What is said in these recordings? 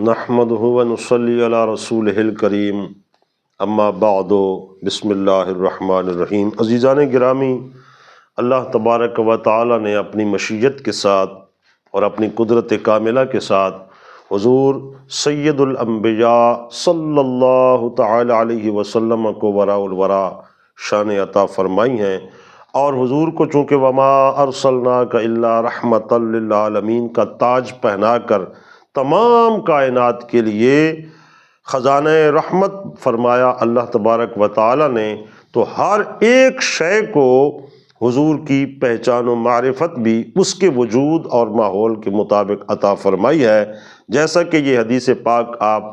نحمدہ ونصلی علی رسولہ الکریم اما بعد بسم اللہ الرحمن الرحیم۔ عزیزان گرامی، اللہ تبارک و تعالی نے اپنی مشیت کے ساتھ اور اپنی قدرت کاملہ کے ساتھ حضور سید الانبیاء صلی اللہ تعالی علیہ وسلم کو وراء الورا شان عطا فرمائی ہیں، اور حضور کو چونکہ وما ارسلناک الا رحمۃ للعالمین کا تاج پہنا کر تمام کائنات کے لیے خزانہ رحمت فرمایا اللہ تبارک و تعالی نے، تو ہر ایک شے کو حضور کی پہچان و معرفت بھی اس کے وجود اور ماحول کے مطابق عطا فرمائی ہے، جیسا کہ یہ حدیث پاک آپ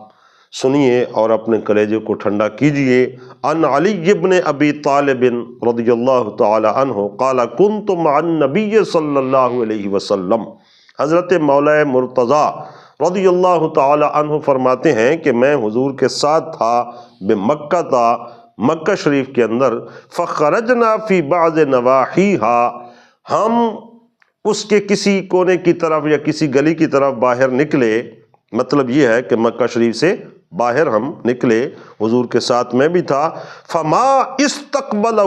سنیے اور اپنے کلیجے کو ٹھنڈا کیجئے۔ ان علی بن ابی طالب رضی اللہ تعالی عنہ قال کنت مع النبی صلی اللہ علیہ وسلم، حضرت مولا مرتضیٰ رضی اللہ تعالی عنہ فرماتے ہیں کہ میں حضور کے ساتھ تھا بمکہ تھا، مکہ شریف کے اندر، فخرجنا فی بعض نواحیہا، ہم اس کے کسی کونے کی طرف یا کسی گلی کی طرف باہر نکلے، مطلب یہ ہے کہ مکہ شریف سے باہر ہم نکلے، حضور کے ساتھ میں بھی تھا، فما استقبلہ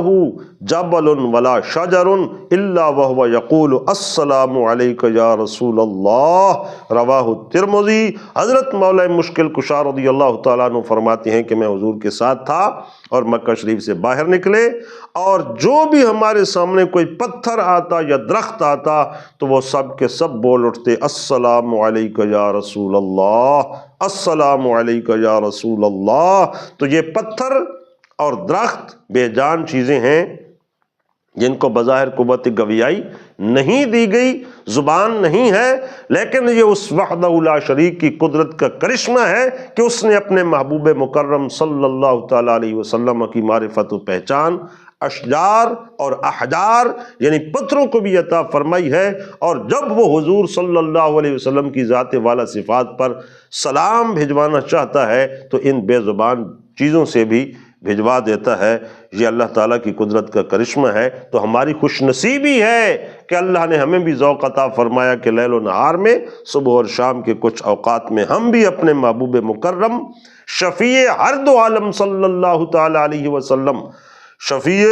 جبل ولا شجر الا وهو یقول السلام علیک یا رسول اللہ، رواہ الترمذی۔ حضرت مولا مشکل کشا رضی اللہ تعالیٰ عنہ فرماتے ہیں کہ میں حضور کے ساتھ تھا اور مکہ شریف سے باہر نکلے، اور جو بھی ہمارے سامنے کوئی پتھر آتا یا درخت آتا تو وہ سب کے سب بول اٹھتے السلام علیک یا رسول اللہ، السلام علیک یا رسول اللہ۔ تو یہ پتھر اور درخت بے جان چیزیں ہیں جن کو بظاہر قوت گویائی نہیں دی گئی، زبان نہیں ہے، لیکن یہ اس وحدہ لا شریک کی قدرت کا کرشمہ ہے کہ اس نے اپنے محبوب مکرم صلی اللہ تعالی علیہ وسلم کی معرفت و پہچان اشجار اور احجار یعنی پتھروں کو بھی عطا فرمائی ہے، اور جب وہ حضور صلی اللہ علیہ وسلم کی ذات والا صفات پر سلام بھجوانا چاہتا ہے تو ان بے زبان چیزوں سے بھی بھجوا دیتا ہے۔ یہ اللہ تعالیٰ کی قدرت کا کرشمہ ہے، تو ہماری خوش نصیبی ہے کہ اللہ نے ہمیں بھی ذوق عطا فرمایا کہ لیل و نہار میں، صبح اور شام کے کچھ اوقات میں ہم بھی اپنے محبوب مکرم شفیع ہر دو عالم صلی اللہ تعالی علیہ وسلم، شفیع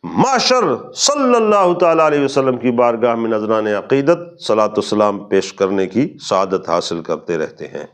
معشر صلی اللہ تعالی علیہ وسلم کی بارگاہ میں نذران عقیدت صلاۃ و سلام پیش کرنے کی سعادت حاصل کرتے رہتے ہیں۔